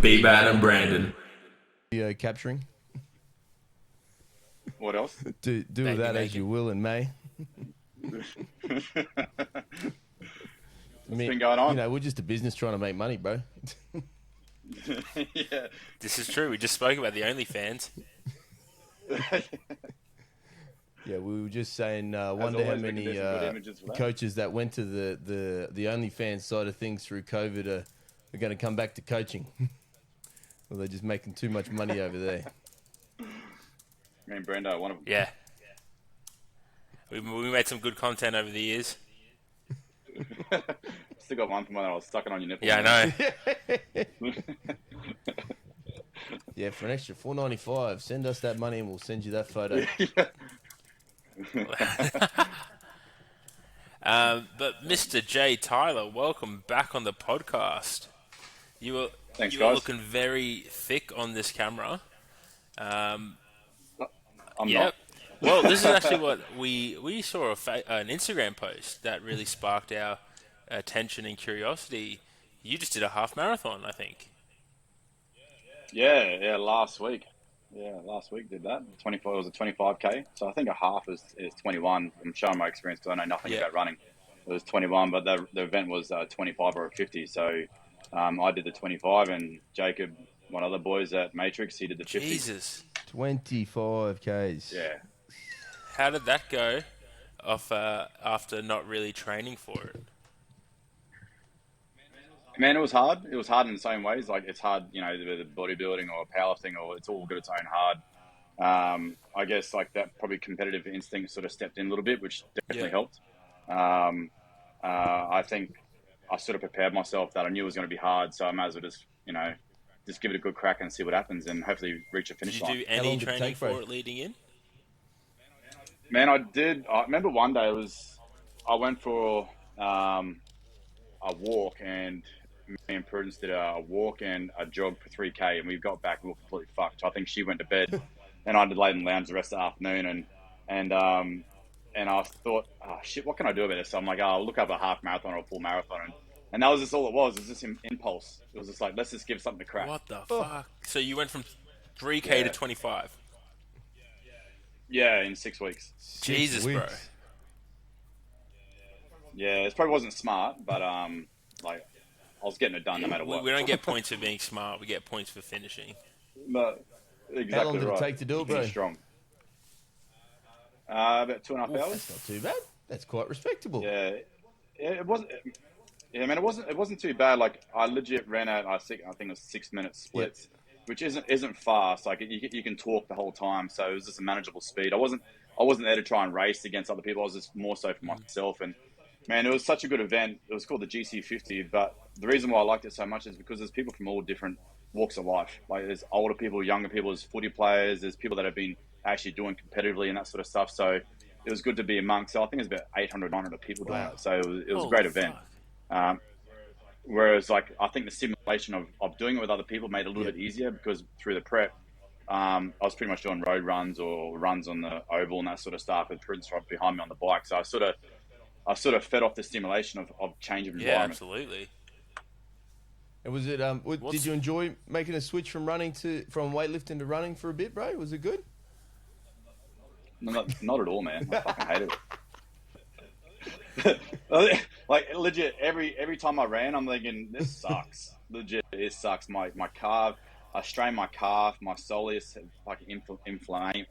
B-Bad and Brandon. Video capturing. What else? Do with that as you will in May. What's been going on? You know, we're just a business trying to make money, bro. Yeah. This is true. We just spoke about the OnlyFans. Yeah, we were just saying, wonder how always, we can many do some good images for that. coaches that went to the OnlyFans side of things through COVID are going to come back to coaching. Well, they're just making too much money over there. Me and Brendo, one of them. Yeah. We made some good content over the years. Still got one from when I was sucking on your nipple. Yeah, I know. Yeah, for an extra $4.95, send us that money and we'll send you that photo. But Mr. J. Tyler, welcome back on the podcast. Thanks, you guys. were looking very thick on this camera. I'm Yep. not. Well, this is actually what we saw an Instagram post that really sparked our attention and curiosity. You just did a half marathon, I think. Yeah, last week. Yeah, last week did that. 24 it was a 25k. So I think a half is 21. I'm showing my experience because I know nothing about running. It was 21, but the event was 25 or a 50. So I did the 25, and Jacob, one of the boys at Matrix, he did the 50. Jesus. 25 Ks. Yeah. How did that go off after not really training for it? Man, it was hard. It was hard in the same ways. Like, it's hard, you know, with bodybuilding or powerlifting, or it's all got its own hard. I guess, like, that probably competitive instinct sort of stepped in a little bit, which definitely helped. I think I sort of prepared myself that I knew it was going to be hard, so I might as well just, you know, just give it a good crack and see what happens and hopefully reach a finish line. Did you do any training for it leading in? Man, I did. I remember one day I went for a walk, and me and Prudence did a walk and a jog for 3K, and we got back and we were completely fucked. I think she went to bed, and I did lay in the lounge the rest of the afternoon, and I thought, oh shit, what can I do about this? So I'm like, oh, I'll look up a half marathon or a full marathon, and that was just all it was. It was just an impulse. It was just like, let's just give something a crack. What the fuck? So you went from 3K to 25? Yeah, in 6 weeks. Jesus, bro. Yeah, it probably wasn't smart, but like, I was getting it done no matter what. We don't get points for being smart. We get points for finishing. No, exactly. How long did right. it take to do it, bro? Strong. About 2.5 hours. That's not too bad. That's quite respectable. Yeah, it wasn't. Yeah, man, it wasn't too bad. Like, I legit ran out. I think it was 6 minute splits, which isn't fast. Like, you can talk the whole time, so it was just a manageable speed. I wasn't there to try and race against other people. I was just more so for myself. And man, it was such a good event. It was called the GC50, but the reason why I liked it so much is because there's people from all different walks of life. Like, there's older people, younger people, there's footy players, there's people that have been actually doing competitively and that sort of stuff. So it was good to be amongst. So I think there's about 800, 900 people doing it. So it was a great event. Whereas, like, I think the simulation of doing it with other people made it a little bit easier, because through the prep, I was pretty much doing road runs or runs on the oval and that sort of stuff with Prudence right behind me on the bike. So I sort of fed off the stimulation of change of environment. Yeah, absolutely. And was it? Did you enjoy making a switch from weightlifting to running for a bit, bro? Was it good? No, not at all, man. I fucking hated it. Like, legit, every time I ran, I'm thinking, this sucks. Legit, it sucks. My calf, I strained my calf, my soleus like inflamed.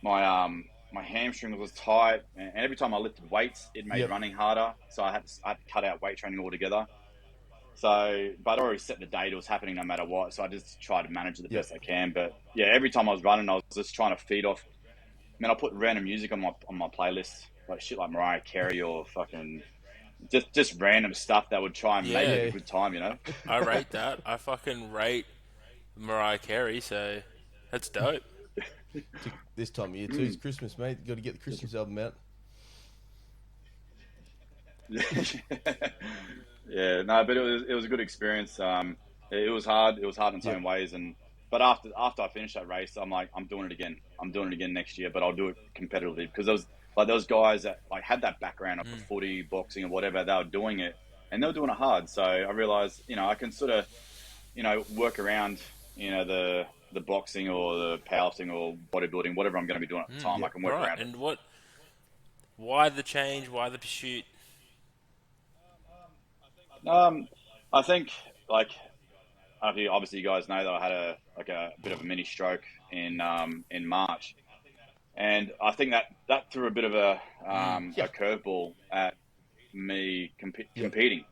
My hamstring was tight, and every time I lifted weights, it made running harder. So I had to cut out weight training altogether. So, but I already set the date; it was happening no matter what. So I just tried to manage it the best I can. But yeah, every time I was running, I was just trying to feed off. I put random music on my playlist, like shit like Mariah Carey or fucking just random stuff that would try and make it a good time, you know. I rate that. I fucking rate Mariah Carey, so that's dope. This time of year too, it's Christmas, mate. Got to get the Christmas album out. Yeah, no, but it was a good experience. It was hard. It was hard in its own ways, but after I finished that race, I'm like, I'm doing it again. I'm doing it again next year, but I'll do it competitively, because those guys that like had that background of footy, boxing, or whatever, they were doing it, and they were doing it hard. So I realized, I can sort of, work around, the boxing or the powerlifting or bodybuilding, whatever I'm going to be doing at the time. I Yep. can work Right. around it. And why the change? Why the pursuit? I think, like, obviously you guys know that I had a bit of a mini stroke in March, and I think that threw a bit of a Yep. curveball at me Yep. competing.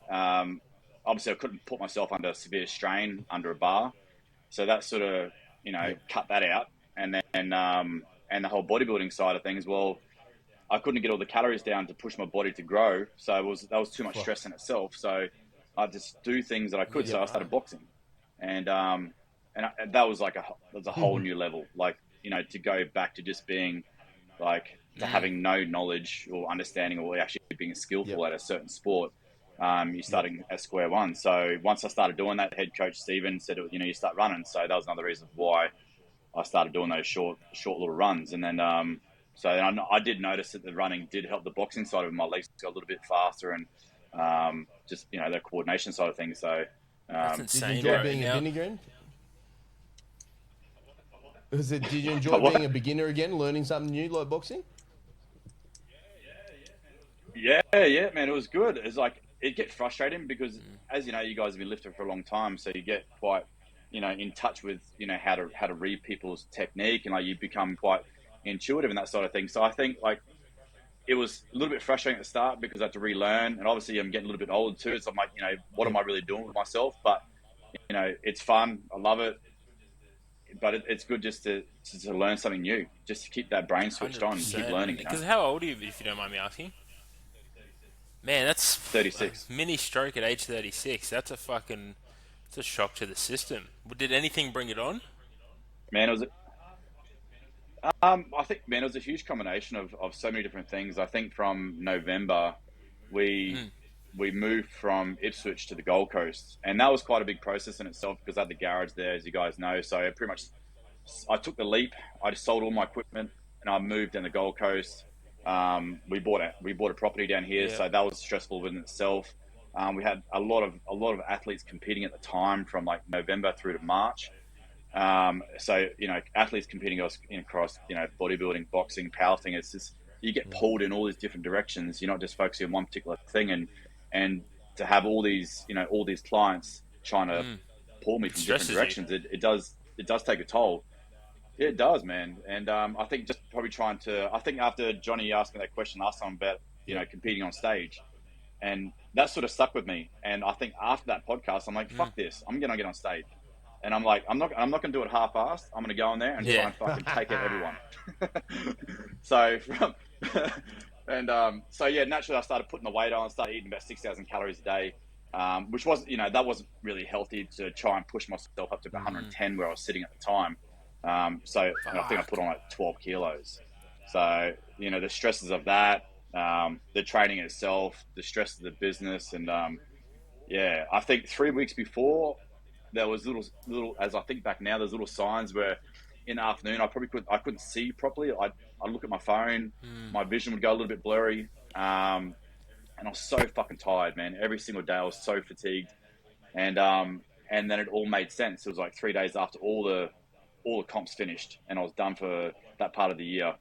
Um, Obviously, I couldn't put myself under severe strain under a bar, so that sort of Yep. cut that out. And the whole bodybuilding side of things, well, I couldn't get all the calories down to push my body to grow, so that was too much Fuck. stress in itself. So I just do things that I could. Yeah. So I Right. started boxing, and and that was like a whole new level. Like, to go back to just being like, to having no knowledge or understanding or actually being Yep. skillful at a certain sport. You're Yep. starting at square one. So once I started doing that, head coach Steven said, you start running. So that was another reason why I started doing those short little runs. And then, so then I did notice that the running did help the boxing side of my legs got a little bit faster, and just, the coordination side of things. So, That's Did you insane, enjoy yeah. bro. being a Now, beginner again? Did you enjoy But being what? a beginner again, learning something new like boxing? Yeah, man, it was good. It's like, it gets frustrating because, as you know, you guys have been lifting for a long time, so you get quite, in touch with, how to read people's technique, and like you become quite intuitive and that sort of thing. So I think, like, it was a little bit frustrating at the start because I had to relearn, and obviously I'm getting a little bit older too. So I'm like, what am Yep. I really doing with myself? But it's fun. I love it, but it's good just to learn something new, just to keep that brain switched hundred on and keep percent. learning. Because how old are you, if you don't mind me asking? Man, that's a 36. mini stroke at age 36. That's a fucking. It's a shock to the system. Did anything bring it on? Man, it was. I think, man, it was a huge combination of so many different things. I think from November, we we moved from Ipswich to the Gold Coast, and that was quite a big process in itself because I had the garage there, as you guys know. So pretty much, I took the leap. I just sold all my equipment, and I moved down the Gold Coast. We bought a property down here, Yeah. so that was stressful within itself. We had a lot of athletes competing at the time from like November through to March. So athletes competing across bodybuilding, boxing, powerlifting. It's just, you get pulled in all these different directions. You're not just focusing on one particular thing, and to have all these clients trying to pull me It from different stresses you. directions, it does take a toll. Yeah, it does, man. And I think just probably trying to. I think after Johnny asked me that question last time about Yep. competing on stage, and that sort of stuck with me. And I think after that podcast, I'm like, fuck this, I'm gonna get on stage. And I'm like, I'm not gonna do it half-assed. I'm gonna go in there and try Yeah. and fucking take out everyone. So from and so yeah, naturally I started putting the weight on, started eating about 6,000 calories a day, which wasn't, that wasn't really healthy to try and push myself up to about 110 where I was sitting at the time. So I think I put Fuck. on like 12 kilos. So the stresses of that, the training itself, the stress of the business, and yeah, I think 3 weeks before there was little, as I think back now, there's little signs where in the afternoon I couldn't see properly. I'd look at my phone, my vision would go a little bit blurry, and I was so fucking tired, man. Every single day I was so fatigued, and then it all made sense. It was like 3 days after all the comps finished, and I was done for that part of the year.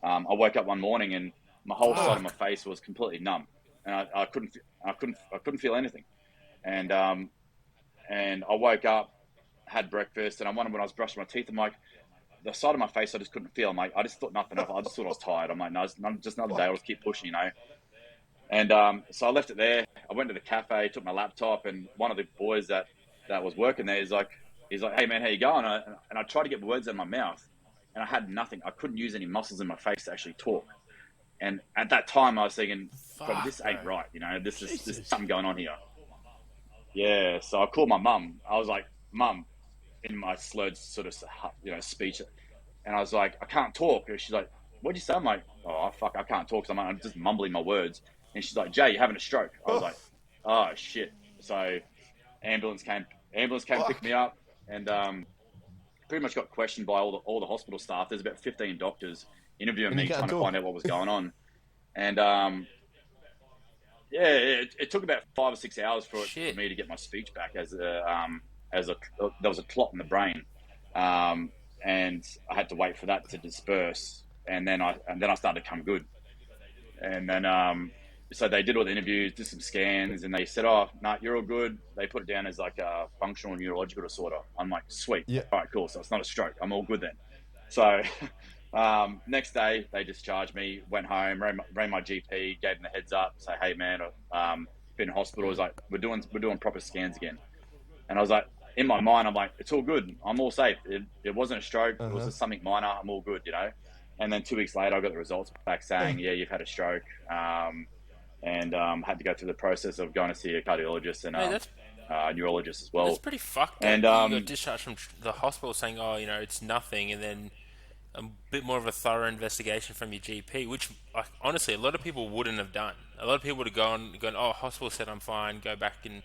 I woke up one morning and my whole side of my Fuck. face was completely numb, and I couldn't feel anything. And I woke up, had breakfast, and I wondered when I was brushing my teeth, I'm like, the side of my face I just couldn't feel. I'm like, I just thought nothing of it. I just thought I was tired. I'm like, no, it's just another day. I'll just keep pushing. And so I left it there. I went to the cafe, took my laptop, and one of the boys that was working there is like, hey man, how you going? And I tried to get words out of my mouth, and I had nothing. I couldn't use any muscles in my face to actually talk. And at that time, I was thinking, bro, Fuck, this bro. ain't right. There's Jesus. something going on here. Yeah. So I called my mum. I was like, Mum, in my slurred sort of speech, and I was like, I can't talk. And she's like, what'd you say? I'm like, oh fuck, I can't talk. So I'm just mumbling my words. And she's like, Jay, you're having a stroke. I was Oh, like, oh shit. So ambulance came. Ambulance came, picked fuck. me up, and pretty much got questioned by all the hospital staff. There's about 15 doctors interviewing And you me, can't trying to find talk. out what was going on. And yeah, it took about 5 or 6 hours for Shit. me to get my speech back. there was a clot in the brain, and I had to wait for that to disperse, and then I started to come good, and then so they did all the interviews, did some scans, and they said, "Oh, no, you're all good." They put it down as like a functional neurological disorder. I'm like, "Sweet, Yeah. all right, cool." So it's not a stroke. I'm all good then. So next day they discharged me, went home, ran my GP, gave them the heads up, say, "Hey man, been in hospital." I was like, we're doing proper scans again, and I was like, in my mind, I'm like, it's all good, I'm all safe. It wasn't a stroke, it was just something minor, I'm all good, you know. And then 2 weeks later, I got the results back saying, yeah, you've had a stroke, and had to go through the process of going to see a cardiologist and Hey, that's neurologist as that's well. pretty fucked And that you got discharged from the hospital saying, "Oh, it's nothing," and then a bit more of a thorough investigation from your GP, which, like, honestly, a lot of people wouldn't have done. A lot of people would have gone, "Oh, hospital said I'm fine. Go back and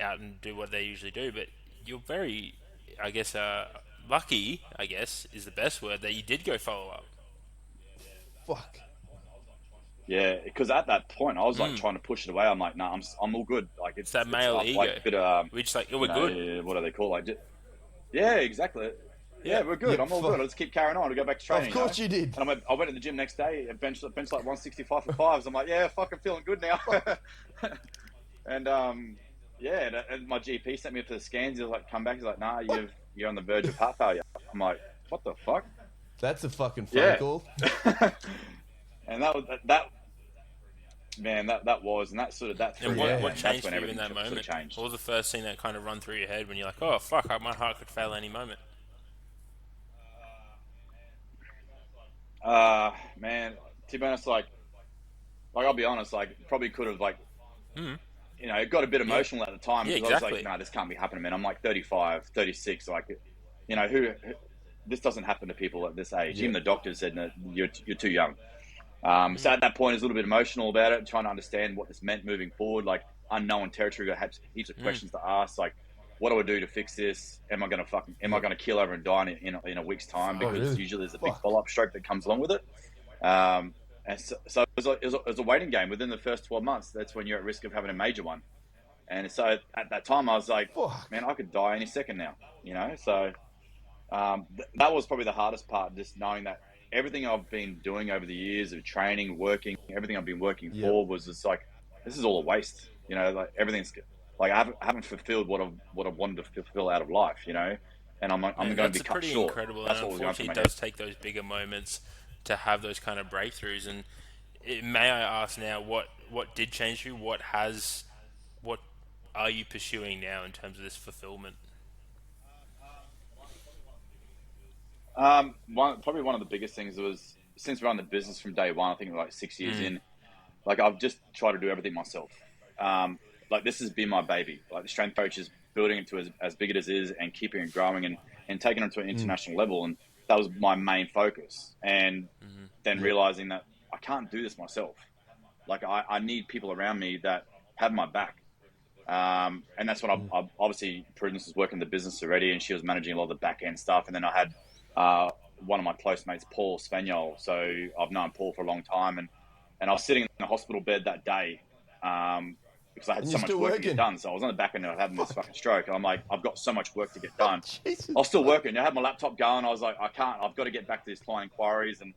out and do what they usually do." But you're very, I guess, lucky. I guess is the best word that you did go follow up. Fuck. yeah, because at that point, I was like trying to push it away. I'm like, no, I'm all good. Like It's that it's male like ego. a bit of We're just like, "Oh, we're good." what do they call it? Like, yeah, exactly. Yeah. Yeah, we're good. Yeah, I'm all good. I'll just keep carrying on. I'll go back to Of training, you know. course you did. And I went to the gym next day, bench like 165 for fives. I'm like, yeah, fucking feeling good now. And yeah, and my GP sent me up to the scans. He was like, come back. He's like, nah, you're on the verge of heart failure. I'm like, what the fuck? That's a fucking phone Yeah. call. And that man, that was, and that sort of that threw And me. what And that's changed when for you in everything that sort of moment? changed. What was the first thing that kind of run through your head when you're like, "Oh fuck, my heart could fail any moment"? Man, to be honest, like I'll be honest, like probably could have like it got a bit Yeah. emotional at the time Yeah, because I was like, exactly. no, this can't be happening, man. I'm like 35, 36, like, who this doesn't happen to people at this age. Yeah. Even the doctors said, no, you're too young. So at that point, I was a little bit emotional about it, trying to understand what this meant moving forward, like unknown territory. Got heaps of questions to ask, like, what do I do to fix this? Am I gonna kill over and die in a week's time? Oh, Because really? usually there's a big Fuck. follow-up stroke that comes along with it. And so it was a waiting game. Within the first 12 months, that's when you're at risk of having a major one. And so at that time, I was like, Fuck. man, I could die any second now, So that was probably the hardest part, just knowing that everything I've been doing over the years of training, working, everything I've been working Yep. for was just like, this is all a waste. Like everything's like I haven't fulfilled what I wanted to fulfill out of life, And I'm Yeah, going to be that's cut pretty short. incredible, and That's what was going through unfortunately, my it head. does take those bigger moments to have those kind of breakthroughs. And may I ask now, what did change for you? What are you pursuing now in terms of this fulfillment? Probably one of the biggest things was since we're on the business from day one. I think like 6 years in, like I've just tried to do everything myself. Like this has been my baby. Like the strength coach is building it to as big as it is and keeping it growing and taking it to an international level. And that was my main focus. And then Yep. realizing that I can't do this myself. Like I need people around me that have my back. And that's when I obviously Prudence was working the business already, and she was managing a lot of the back end stuff. And then I had one of my close mates, Paul Spaniel. So I've known Paul for a long time, and I was sitting in the hospital bed that day because I had And so you're much still work to get working. done. So I was on the back end of having this Fuck. fucking stroke, and I'm like, I've got so much work to get done. Jesus. I was still working. I had my laptop going. I was like, I can't. I've got to get back to these client inquiries, and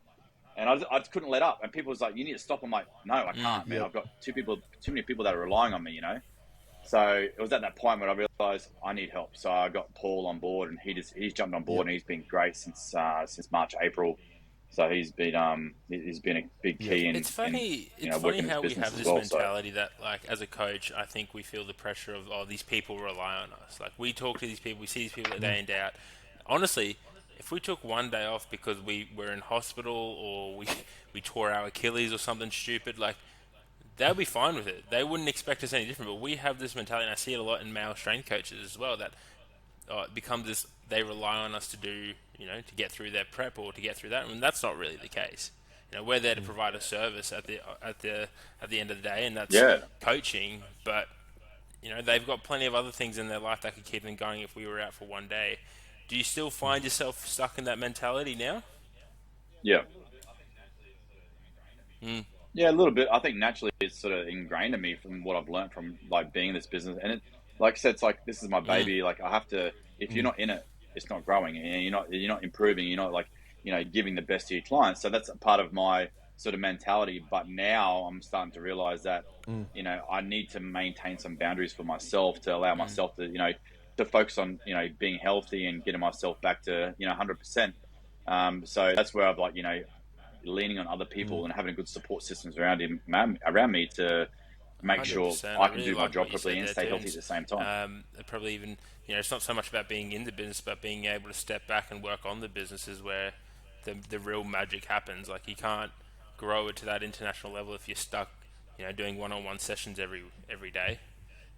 I just couldn't let up. And people was like, you need to stop. I'm like, no, I can't, man. Yep. I've got too many people that are relying on me, So it was at that point when I realized I need help. So I got Paul on board, and he's jumped on board, Yep. and he's been great since March, April. So he's been a big Yep. key in It's funny. It's funny working this how we business have as this well. So mentality that, like, as a coach, I think we feel the pressure of, oh, these people rely on us. Like, we talk to these people, we see these people day in day out. Honestly, if we took one day off because we were in hospital or we tore our Achilles or something stupid, like, they'll be fine with it. They wouldn't expect us any different. But we have this mentality, and I see it a lot in male strength coaches as well, that it becomes this, they rely on us to do, to get through their prep or to get through that, and that's not really the case. We're there to provide a service at the end of the day, and that's yeah, coaching. But they've got plenty of other things in their life that could keep them going if we were out for one day. Do you still find yourself stuck in that mentality now? yeah, yeah, a little bit. I think naturally it's sort of ingrained in me from what I've learned from like being in this business, and like I said, it's like this is my baby. Like I have to. If you're not in it, it's not growing, and you're not improving. You're not like giving the best to your clients. So that's a part of my sort of mentality. But now I'm starting to realize that I need to maintain some boundaries for myself to allow myself to to focus on being healthy and getting myself back to 100%. So that's where I've like leaning on other people and having good support systems around me to make sure 100%. I I can really do my like job what you properly said and there stay too. healthy at the same time. Probably even, it's not so much about being in the business, but being able to step back and work on the businesses where the real magic happens. Like you can't grow it to that international level if you're stuck, doing one-on-one sessions every day.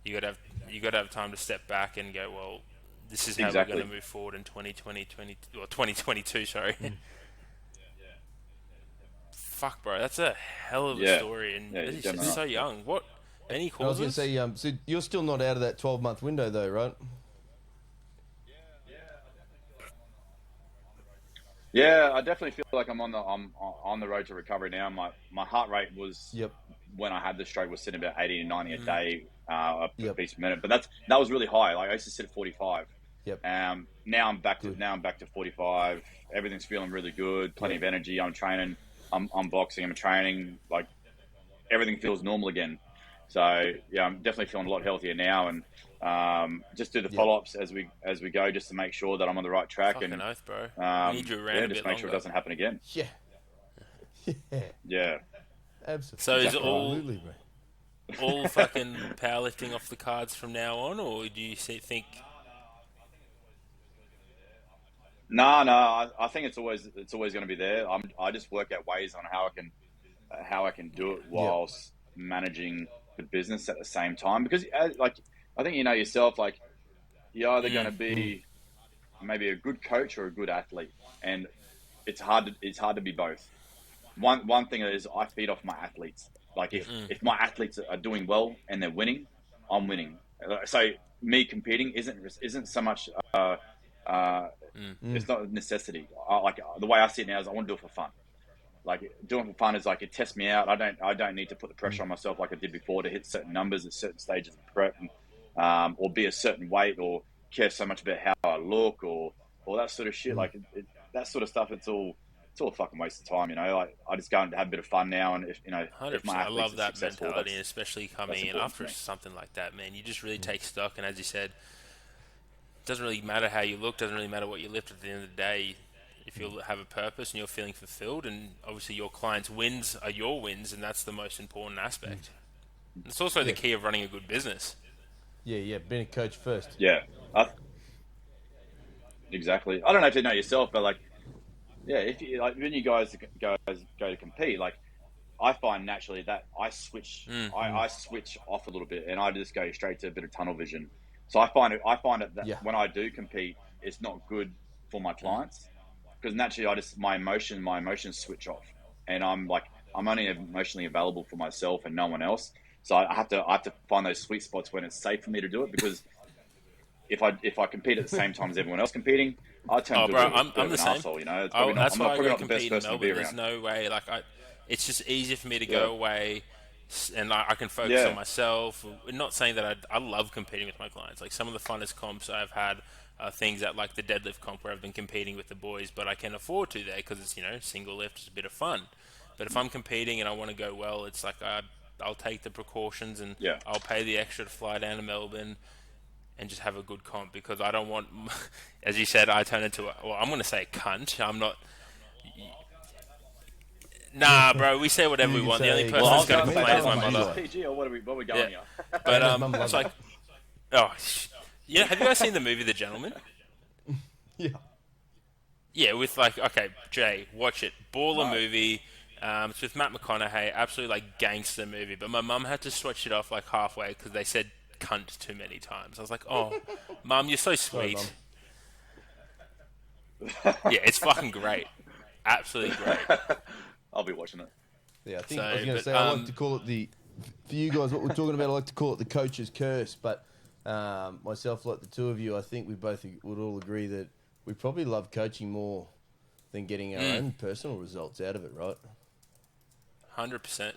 You got to have time to step back and go, well, this is how we're going to Exactly. move forward in 2022. Sorry. Fuck, bro, that's a hell of a Yeah. story, and Yeah, as you're you said, definitely right. so young. What? Any I was going to causes? say, so you're still not out of that 12-month window, though, right? Yeah, I definitely feel like I'm on the road to recovery now. My heart rate was Yep. when I had the stroke was sitting about 80 to 90 a day a Yep. beats per minute, but that was really high. Like I used to sit at 45. Yep. Now I'm back Good. to 45. Everything's feeling really good. Plenty Yep. of energy. I'm training. I'm boxing. I'm training. Like everything feels normal again. So yeah, I'm definitely feeling a lot healthier now, and just do the Yep. follow ups as we go, just to make sure that I'm on the right track, Fucking and oath, bro. We need you around yeah, a just bit make sure it longer. doesn't happen again. Yeah. Yeah. Yeah, So is exactly right. Absolutely, bro. all fucking powerlifting off the cards from now on, or do you think? No, I think it's always going to be there. I just work out ways on how I can do it Yep. whilst managing the business at the same time. Because like I think yourself, like you're either going to be maybe a good coach or a good athlete, and it's hard to be both. One thing is I feed off my athletes. Like if my athletes are doing well and they're winning, I'm winning. So me competing isn't so much. It's not a necessity. Like the way I see it now is I want to do it for fun. Like doing it for fun is like it tests me out. I don't need to put the pressure on myself like I did before to hit certain numbers at certain stages of prep, or be a certain weight, or care so much about how I look, or all that sort of shit. Like that sort of stuff. It's all a fucking waste of time. Like I just go and have a bit of fun now, and if my 100%. I athletes love are that successful, mentality, and that's especially that's coming in important to after me. something like that, man. You just really take stock, and as you said, it doesn't really matter how you look, doesn't really matter what you lift at the end of the day. If you have a purpose and you're feeling fulfilled, and obviously your clients' wins are your wins, and that's the most important aspect. It's also the Yeah. key of running a good business. Yeah. Yeah. Being a coach first. Yeah, exactly. I don't know if you know yourself, but like, yeah, if you like when you go to compete, like I find naturally that I switch off a little bit, and I just go straight to a bit of tunnel vision. So I find it that Yeah. when I do compete, it's not good for my clients, because naturally my emotions switch off, and I'm only emotionally available for myself and no one else. So I have to find those sweet spots when it's safe for me to do it, because if I compete at the same time as everyone else competing, I turn Oh, into bro, a bit I'm of the an same. asshole. It's probably Oh, not. that's I'm why not I probably go not the best compete in person to be Melbourne. There's around. no way. It's just easier for me to Yeah, go away, and I can focus on yeah, myself. Not saying that I love competing with my clients. Like some of the funnest comps I've had are things at like the deadlift comp where I've been competing with the boys, but I can afford to there because it's single lift, it's a bit of fun. But if I'm competing and I want to go well, it's like I'll take the precautions and yeah. I'll pay the extra to fly down to Melbourne and just have a good comp because I don't want, as you said, I turn into I'm going to say a cunt. I'm not. Nah, bro, we say whatever You we can want. The only say, Well, person I that's was "Cunt going to going to to me, say complain is that. cunt my to Is you." this mother. PG or what are we Yeah, going here? but And his mum it's loves it. like, oh, yeah. Have you guys seen the movie The Gentleman? Yeah. Yeah, with like, okay, Jay, watch it. Baller No. movie. It's with Matt McConaughey. Absolutely like gangster movie. But my mum had to switch it off like halfway because they said cunt too many times. I was like, oh, mum, you're so Sorry, mum. sweet. Yeah, it's fucking great. Absolutely great. I'll be watching it. Yeah, I think I was So, going to but say I like to call it for you guys, what we're talking about, I like to call it the coach's curse. But myself, like the two of you, I think we both would all agree that we probably love coaching more than getting our own personal results out of it, right? 100%.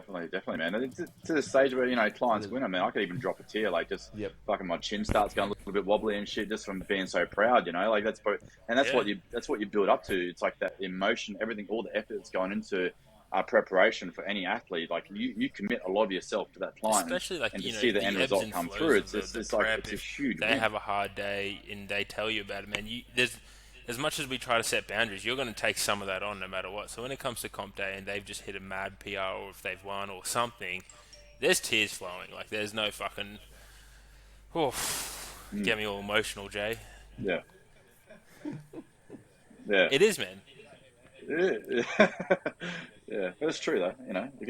definitely, man. And to the stage where clients win. I mean, I could even drop a tear, like just Yep. fucking my chin starts going a little bit wobbly and shit, just from being so proud. Like that's Yeah. what you build up to. It's like that emotion, everything, all the effort that's gone into preparation for any athlete. Like you commit a lot of yourself to that client, Especially and to see the the end ebbs result and come flows through, of the it's like prep. it's a If huge they win. have a hard day and they tell you about it, man, there's as much as we try to set boundaries, you're going to take some of that on no matter what. So when it comes to comp day and they've just hit a mad PR, or if they've won or something, there's tears flowing. Like there's no fucking, oh, get me all emotional, Jay. Yeah, yeah. It is, man. Yeah, yeah, but it's true though. If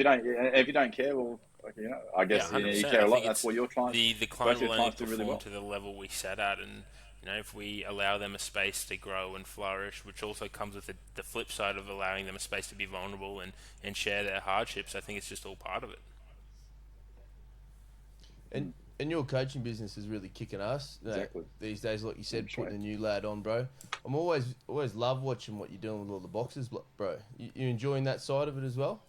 you don't care, well, like, I Yeah, guess you 100%. care I a lot. think That's it's what your clients, the both client your will only clients do really perform well. to the level we set at, and if we allow them a space to grow and flourish, which also comes with the flip side of allowing them a space to be vulnerable and share their hardships, I think it's just all part of it. And your coaching business is really kicking ass Exactly. these days. Like you said, That's putting right. a new lad on, bro. I'm always love watching what you're doing with all the boxes, bro. You enjoying that side of it as well?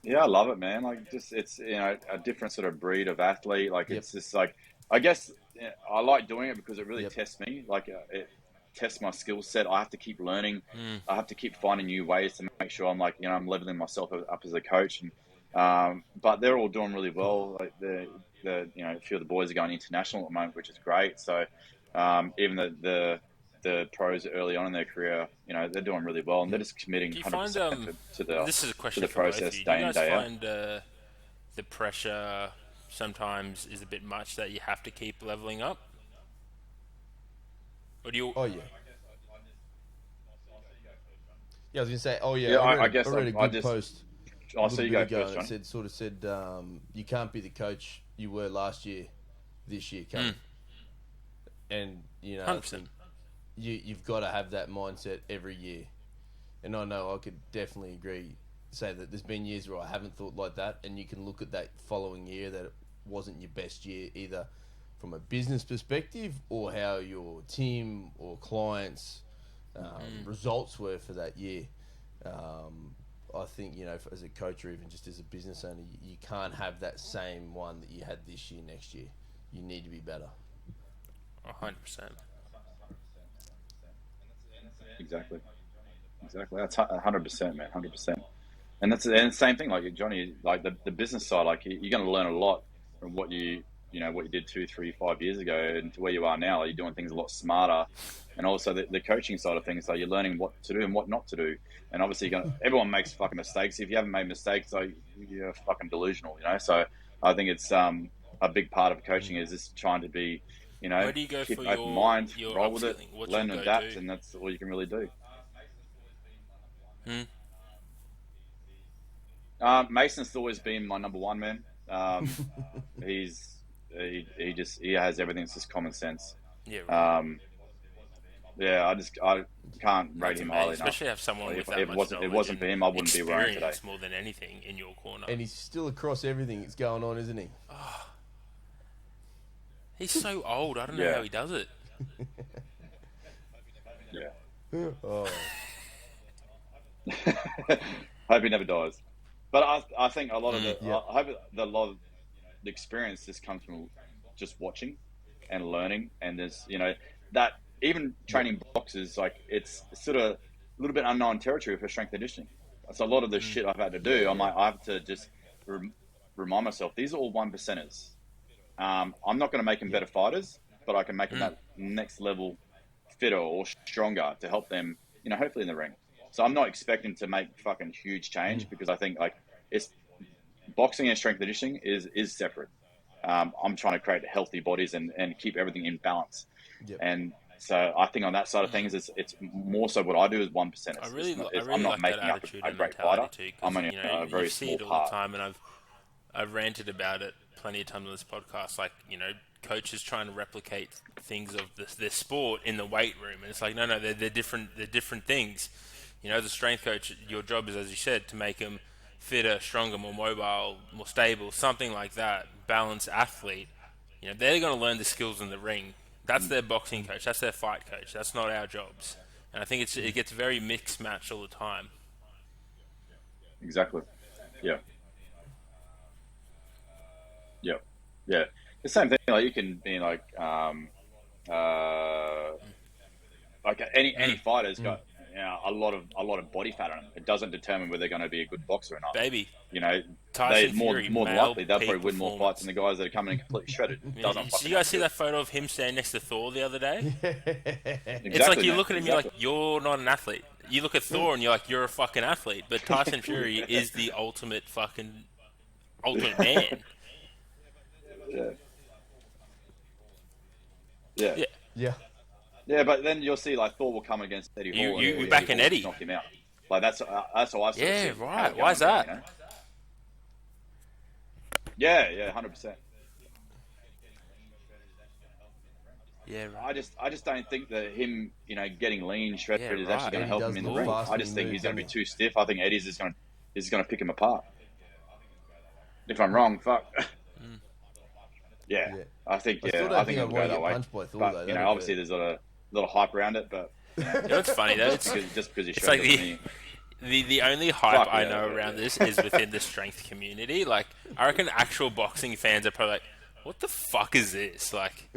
Yeah, I love it, man. Like, just it's a different sort of breed of athlete. Like, Yep. it's just like I guess I like doing it because it really Yep. tests me. Like, it tests my skill set. I have to keep learning. Mm. I have to keep finding new ways to make sure I'm like I'm leveling myself up as a coach. And but they're all doing really well. Like a few of the boys are going international at the moment, which is great. So even the pros early on in their career, they're doing really well, and they're just committing Do you 100% find to and this is a the question for both of process you? Do you day in guys day out. find the pressure sometimes is a bit much that you have to keep leveling up, or do you? Oh yeah. Yeah, I was gonna say. Oh yeah, Yeah, I I guess read a I good just. post a I'll see little you bit go ago, first, and Johnny. it said you can't be the coach you were last year, this year coming, and I 100%. think you've got to have that mindset every year. And I know I could definitely agree, say that there's been years where I haven't thought like that, and you can look at that following year that it wasn't your best year either from a business perspective or how your team or clients results were for that year. I think as a coach or even just as a business owner, you can't have that same one that you had this year next year. You need to be better. 100%. Exactly. That's 100%, man. 100%. And that's the same thing. Like Johnny, like the business side, like you're going to learn a lot from what you did 2, 3, 5 years ago, and to where you are now. Like, you're doing things a lot smarter, and also the coaching side of things. Like, you're learning what to do and what not to do. And obviously, everyone makes fucking mistakes. If you haven't made mistakes, like, you're fucking delusional. So I think it's a big part of coaching is just trying to be, Where do you go keep for an open mind, your roll with it, upskilling? What's your learn and adapt, go-to? and that's all you can really do. Hmm? Mason's always been my number one man. He has everything. It's just common sense. Yeah, right. Um, yeah, I can't rate That's him amazing, highly enough. especially have someone Like, with if that it much wasn't knowledge for and him, I wouldn't be where I am today. experience more than anything in your corner. And he's still across everything that's going on, isn't he? He's so old. I don't know Yeah, how he does it. yeah. Oh, Hope he never dies. But I think a lot of yeah. I hope that a lot of the experience just comes from just watching and learning, and there's that even training boxes, like, it's sort of a little bit unknown territory for strength conditioning. So a lot of the shit I've had to do, I have to just remind myself these are all 1%ers. I'm not going to make them better fighters, but I can make them that next level fitter or stronger to help them, hopefully in the ring. So I'm not expecting to make fucking huge change, because I think, like, it's boxing and strength conditioning is separate. I'm trying to create healthy bodies and keep everything in balance. Yep. And so I think on that side of things, it's more so what I do is 1%. I I'm really not like that making up attitude a and great mentality fighter. too, I'm because only a you very see small it all the part. time, and I've ranted about it plenty of times on this podcast. Like, coaches trying to replicate things of their sport in the weight room, and it's like, no, they're different. They're different things. As a strength coach, your job is, as you said, to make them fitter, stronger, more mobile, more stable, something like that. Balanced athlete. They're going to learn the skills in the ring. That's their boxing coach. That's their fight coach. That's not our jobs. And I think it gets very mixed match all the time. Exactly. Yeah. Yeah. Yeah. The same thing. Like you can be uh, like any fighter's got a lot of body fat on them. It doesn't determine whether they're going to be a good boxer or not. Baby, You know, they Tyson Fury, more than male likely they'll peak probably win more fights than performance. the guys that are coming in completely shredded. It Yeah, doesn't did fucking you guys matter. see that photo of him standing next to Thor the other day? It's like Exactly, you man. look at him, you're like, Exactly. you're not an athlete. You look at Thor and you're like, you're a fucking athlete. But Tyson Fury is the ultimate man. Yeah. Yeah. Yeah, Yeah. Yeah, but then you'll see like Thor will come against Eddie you Hall, you and you Eddie back Hall in will just Eddie. knock him out. Like that's how I sort of Yeah, see how right. it Why is going, that? you know? Yeah, 100%. Yeah, right. I just don't think that him, getting lean, shredded Yeah, is right. actually going to Eddie help does him in the look ring. fast I when just he think moves, he's going to doesn't be too stiff. I think Eddie's just going to pick him apart. If I'm wrong, fuck. Yeah, he? Yeah. I think I still I don't think think I'd it'll want go to that get way. punched by Thor, But though. That'd obviously hurt. there's a lot of hype around it. But You know what's funny though? just because you're It's like shredded doesn't mean the only hype fuck I yeah, know yeah, around yeah. this is within the strength community. Like, I reckon actual boxing fans are probably like, "What the fuck is this? Like,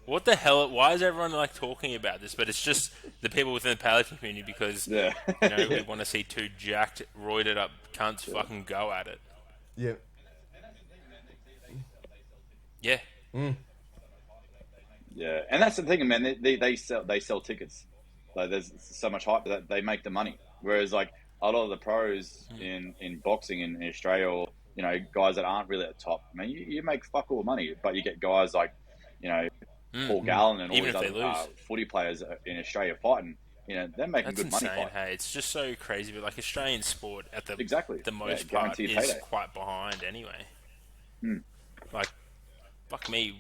what the hell? Why is everyone like talking about this?" But it's just the people within the powerlifting community because Yeah. we want to see two jacked, roided up cunts fucking go at it. Yeah. Yeah, Yeah, and that's the thing, man. They sell tickets. Like there's so much hype that they make the money. Whereas like a lot of the pros in boxing in Australia, or guys that aren't really at the top, man, you make fuck all money, but you get guys like you know Paul Gallen and all even these if they other lose. footy players in Australia fighting. They're making That's good money insane, fighting. hey. It's just so crazy, but like Australian sport at Exactly. the Yeah, most part guaranteed is payday. quite behind anyway. Hmm. Like, fuck me.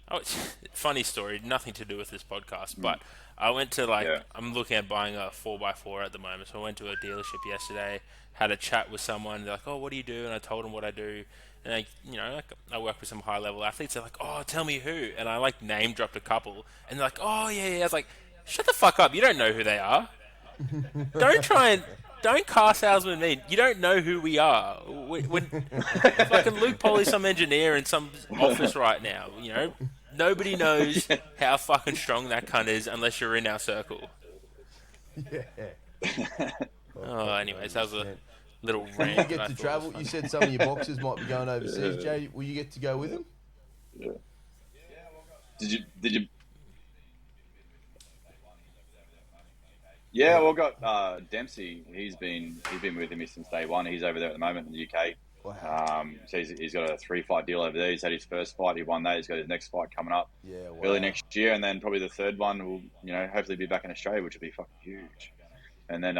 Oh, it's funny story, nothing to do with this podcast, but I went to Yeah. I'm looking at buying a 4x4 at the moment, so I went to a dealership yesterday, had a chat with someone, they're like, oh, what do you do? And I told them what I do, and I work with some high level athletes, they're like, oh, tell me who, and I name dropped a couple, and they're like, oh, yeah, I was like, shut the fuck up, you don't know who they are. Don't car salesman me. You don't know who we are. When fucking Luke Polly's some engineer in some office right now, nobody knows how fucking strong that cunt is unless you're in our circle. Yeah. Oh, anyways, that was a 100%. little Will you rant. that get I to thought travel? was You funny. said some of your boxers might be going overseas, Jay. Will you get to go with them? Yeah. Did you? Yeah, well, got Dempsey. He's been with me since day one. He's over there at the moment in the UK. Wow. So he's got a 3-fight deal over there. He's had his first fight. He won that. He's got his next fight coming up Yeah. Wow. early next year, and then probably the third one will, hopefully be back in Australia, which will be fucking huge. And then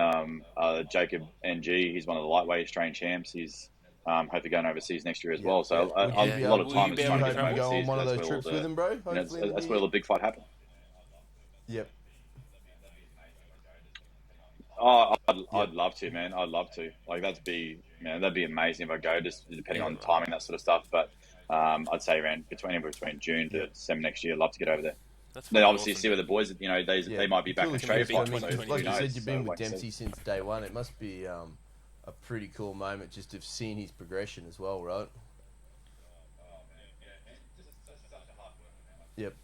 Jacob NG, he's one of the lightweight Australian champs. He's hopefully going overseas next year as well. So Would you be a lot able, of Will time you is be do trying you to able get to hope him to go overseas on one of because those trips with them, bro? Hopefully, that's where all the big fight happens. Yep. Oh, I'd love to, man. I'd love to. Like that'd be amazing if I go. Just depending on timing, that sort of stuff. But I'd say around between June to December next year. I'd love to get over there. That's Then fucking obviously awesome, see where the dude. boys, they might be back in Until Australia it's Big finished, fighting. So 2020, like who you said, knows? you've So, been with like I said, Dempsey since day one. It must be a pretty cool moment just to have seen his progression as well, right? Yep.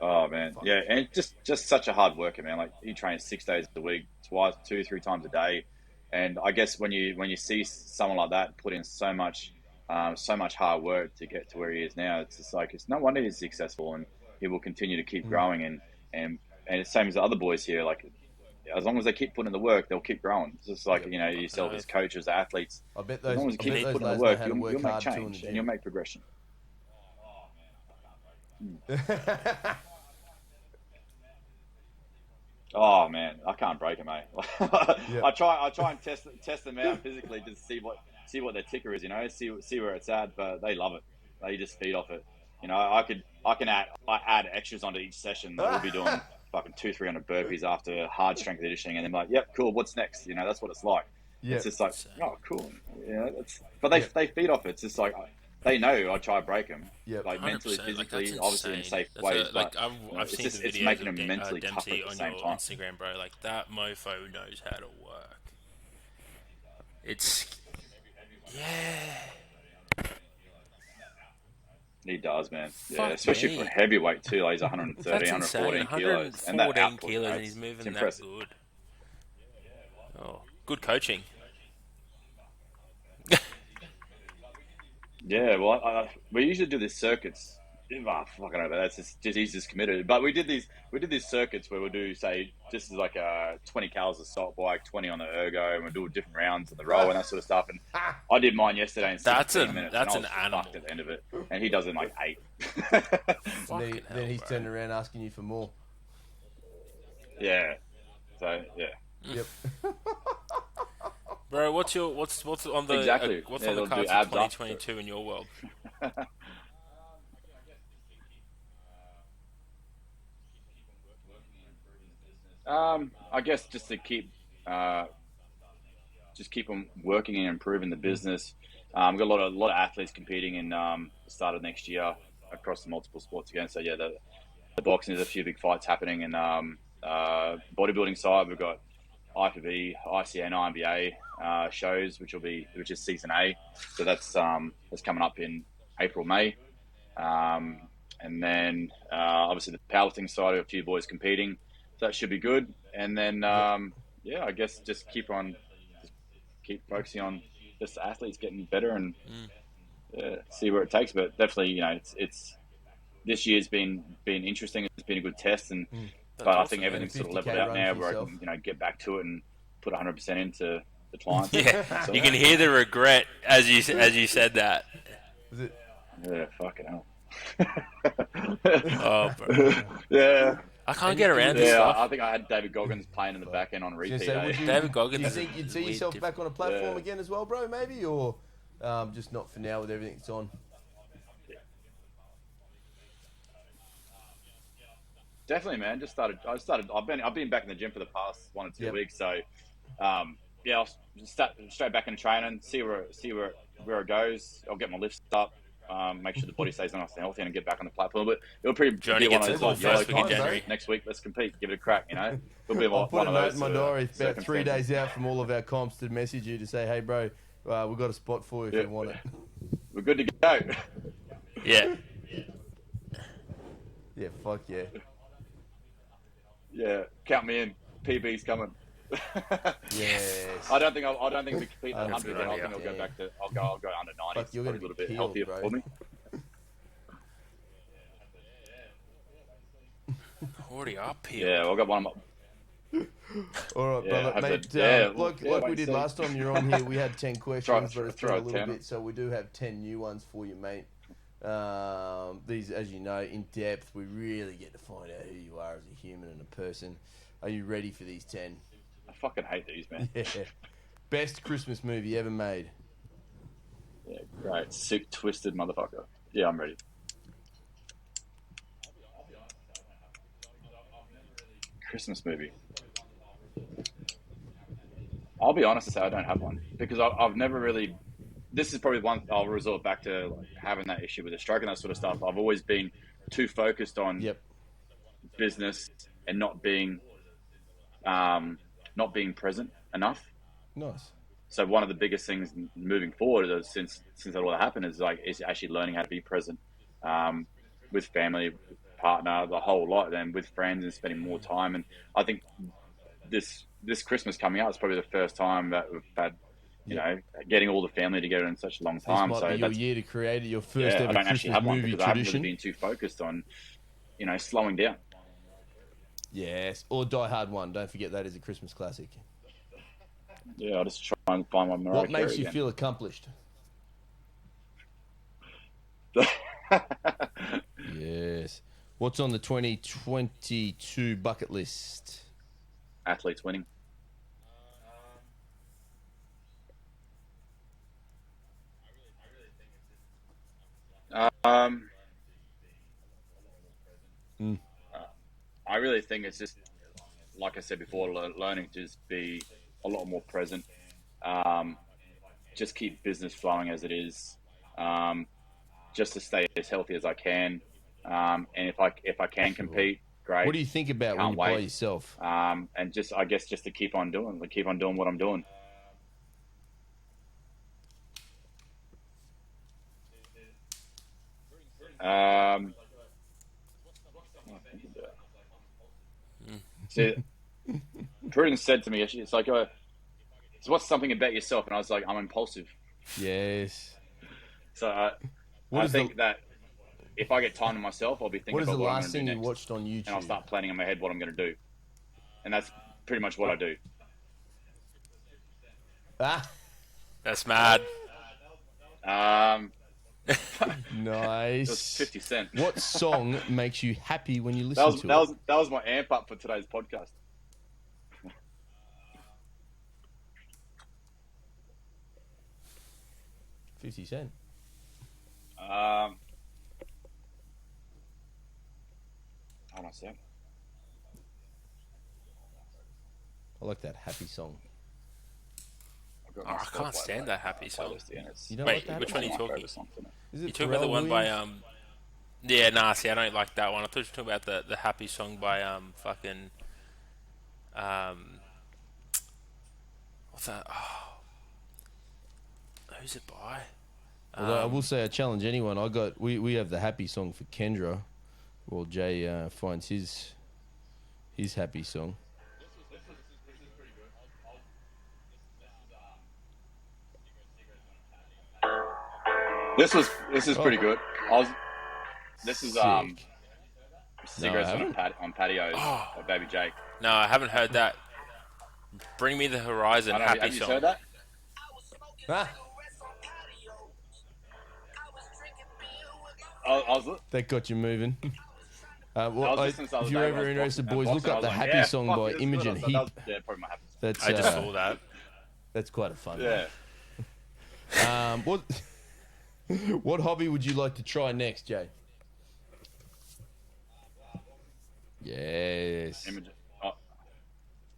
oh man, yeah, and just such a hard worker, man. Like he trains 6 days a week, 3 times a day, and I guess when you see someone like that put in so much hard work to get to where he is now, it's just like it's no wonder he's successful, and he will continue to keep growing, and it's same as the other boys here. Like as long as they keep putting in the work, they'll keep growing. It's just like Yep. yourself as coaches, athletes. I bet As those long as you I keep bet those putting in the lads know work, how to work you'll make hard too in the change and you'll gym. make progression. Oh man, I can't break them, mate. Yep. I try and test them out physically to see what their ticker is, see where it's at. But they love it. They just feed off it. I can add extras onto each session. That we'll be doing fucking 200-300 burpees after hard strength conditioning, and then like, yep, cool. What's next? That's what it's like. It's Yep. just like, Insane. oh, cool. But Yep. they feed off it. It's just like they know I try to break them. Yep. Like mentally, 100%. Like, physically, that's obviously in insane. safe That's ways. But I've seen the it's videos making of them mentally tougher Dempsey at the on same your time. Instagram, bro. Like, that mofo knows how to work. It's yeah. He does, man. Yeah, Fuck especially for me. a heavyweight too. Like he's 130, That's insane. 114 kilos, and that 114 output, kilos and he's it's moving that impressive. good. Oh, good coaching. Yeah, well, we usually do these circuits. Fucking over. That's just he's just committed. But we did these circuits where we'll do, say, just as like 20 calories of salt bike, 20 on the ergo, and we'll do different rounds on the roll and that sort of stuff. And I did mine yesterday in 16 minutes, and I That's was an animal. fucked at the end of it. And he does it in like 8. Fucking hell, Then he's bro. turning around asking you for more. Yeah. So yeah. Yep. Bro, what's on the Exactly. what's Yeah, on the they'll do cards for abs after. 2022 in your world? I guess just to keep on working and improving the business. We've got a lot of athletes competing in the start of next year across the multiple sports again. So yeah, the boxing, there's a few big fights happening, and bodybuilding side we've got IFBB, ICN, INBA shows, which is season A. So that's coming up in April, May. And then obviously the powerlifting side, we have a few boys competing, so that should be good. And then yeah, I guess just keep focusing on just the athletes getting better and see where it takes. But definitely, it's this year's been interesting. It's been a good test, but I think everything's sort of leveled out now, where I can get back to it and put 100% into the clients. Yeah, you can hear the regret as you said that. Is it? Yeah, fucking hell. Oh, bro. Yeah. I can't get around this Yeah, stuff. I think I had David Goggins playing in the back end on repeat. David Goggins. Do you think you'd see yourself back on a platform again as well, bro? Maybe, or just not for now with everything that's on. Definitely, man. I've been back in the gym for the past 1 or 2 weeks, so yeah, I'll start straight back into training, see where it goes. I'll get my lifts up, make sure the body stays nice and healthy, and get back on the platform. But it'll Johnny be one gets of those first week in January. next week. Let's compete, give it a crack. It'll be I'll put a note in my diary about 3 circumstances. days out from all of our comps to message you to say, hey, bro, we've got a spot for you if you want it. We're good to go. Yeah. Yeah, fuck yeah. Yeah, count me in. PB's coming. Yes. I don't think we compete at 100 again. I think I'll Yeah. go back to. I'll go under 90. Fuck, you're Probably gonna a little be bit peeled, healthier bro. for me. Already up here. Yeah, well, I got one of my. All right, Yeah, brother, mate. Like wait we and did see. last time you're on here, we had 10 questions, but it's been a throw a little tenner. bit, so we do have 10 new ones for you, mate. These, as you know, in depth, we really get to find out who you are as a human and a person. Are you ready for these 10? I fucking hate these, man. Yeah. Best Christmas movie ever made? Yeah, great. Sick, twisted motherfucker. Yeah, I'm ready. Christmas movie. I'll be honest and say I don't have one because I've never really. This is probably one I'll resort back to, like, having that issue with the stroke and that sort of stuff. I've always been too focused on business and not being present enough. Nice. So one of the biggest things moving forward is, since that all happened, is actually learning how to be present with family, partner, the whole lot, and with friends, and spending more time. And I think this Christmas coming up is probably the first time that we've had, getting all the family together in such a long time. This might be your year to create your first ever I don't actually Christmas have one movie because I haven't tradition. really been too focused on, slowing down. Yes, or Die Hard 1. Don't forget that is a Christmas classic. Yeah, I'll just try and find my Mariah What makes Carey you again. feel accomplished? Yes. What's on the 2022 bucket list? Athletes winning. I really think it's just, like I said before, learning to just be a lot more present. Just keep business flowing as it is. just to stay as healthy as I can. And if I can compete, great. What do you think about when Can't you're by wait. yourself? And I guess just to keep on doing what I'm doing. See, Prudence said to me, it's like, so what's something about yourself? And I was like, I'm impulsive. Yes. So What I is the think that if I get time to myself, I'll be thinking What is the about what I'm last going to do thing you next, watched on and I'll YouTube? start planning in my head what I'm going to do, and that's pretty much what I do. Ah, That's mad. It nice. was 50 Cent. What song makes you happy when you listen to it? That was my amp up for today's podcast. 50 Cent. Hold on a sec. I like that happy song. Oh, I can't stand that happy song. You don't Wait, like that which happy one are you talking? Is You it talking about the Pharrell one by Williams? Yeah, nah. See, I don't like that one. I thought you were talking about the happy song by fucking what's that? Oh, who's it by? Although I will say, I challenge anyone. We have the happy song for Kendra, while Jay finds his happy song. This is pretty good. This is Sick. cigarettes No, I haven't. on patios Oh, by Baby Jake. no, I haven't heard that. Bring Me the Horizon I don't know. happy Have you song. heard that? Ah, I was that got you moving. I was listening to the If other you're day when I ever was interested, boys, boxing. look I up was the like, happy yeah, song fuck, by it is good. Imogen I thought that was, Heap. yeah, probably my happy song. That's I just saw that. that's quite a fun Yeah. one. What hobby would you like to try next, Jay? Yes. Image. Oh,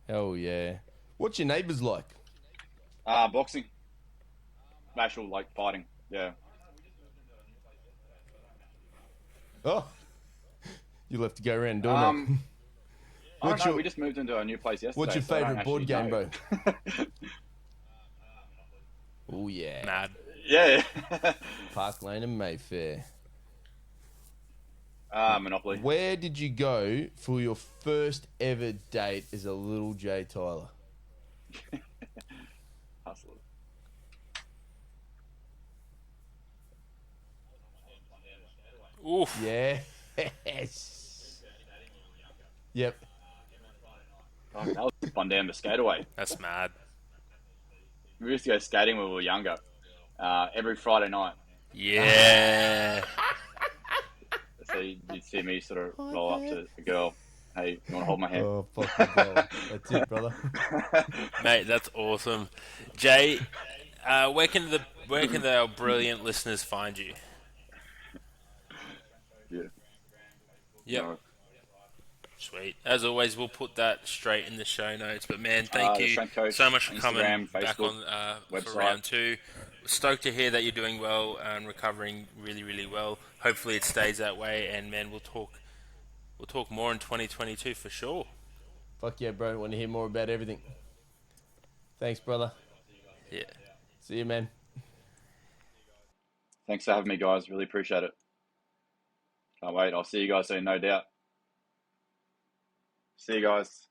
Hell yeah. What's your neighbours like? boxing. Actual like fighting. Yeah. Oh, you'll have to go around doing Um, I don't What's know. your We just moved into a new place yesterday. What's your so I don't favourite board actually game, know. bro? Oh yeah, Mad. Yeah. Park Lane and Mayfair. Monopoly. Where did you go for your first ever date as a little Jay Tyler? Hustler. Oof. Yes. Yep. Oh, that was fun down the skateaway. That's mad. We used to go skating when we were younger. Every Friday night. Yeah. So you'd see me sort of roll up to a girl. Hey, you want to hold my hand? Oh, fuck the ball. That's it, brother. Mate, that's awesome. Jay, where can our brilliant listeners find you? Yeah. Yep. No. Sweet. As always, we'll put that straight in the show notes. But man, thank The you Strength Coach, so much for coming Instagram, back Facebook, on for website. round two. Stoked to hear that you're doing well and recovering really, really well. Hopefully, it stays that way. And man, we'll talk more in 2022 for sure. Fuck yeah, bro. Want to hear more about everything. Thanks, brother. Yeah. See you, man. Thanks for having me, guys. Really appreciate it. Can't wait. I'll see you guys soon, no doubt. See you guys.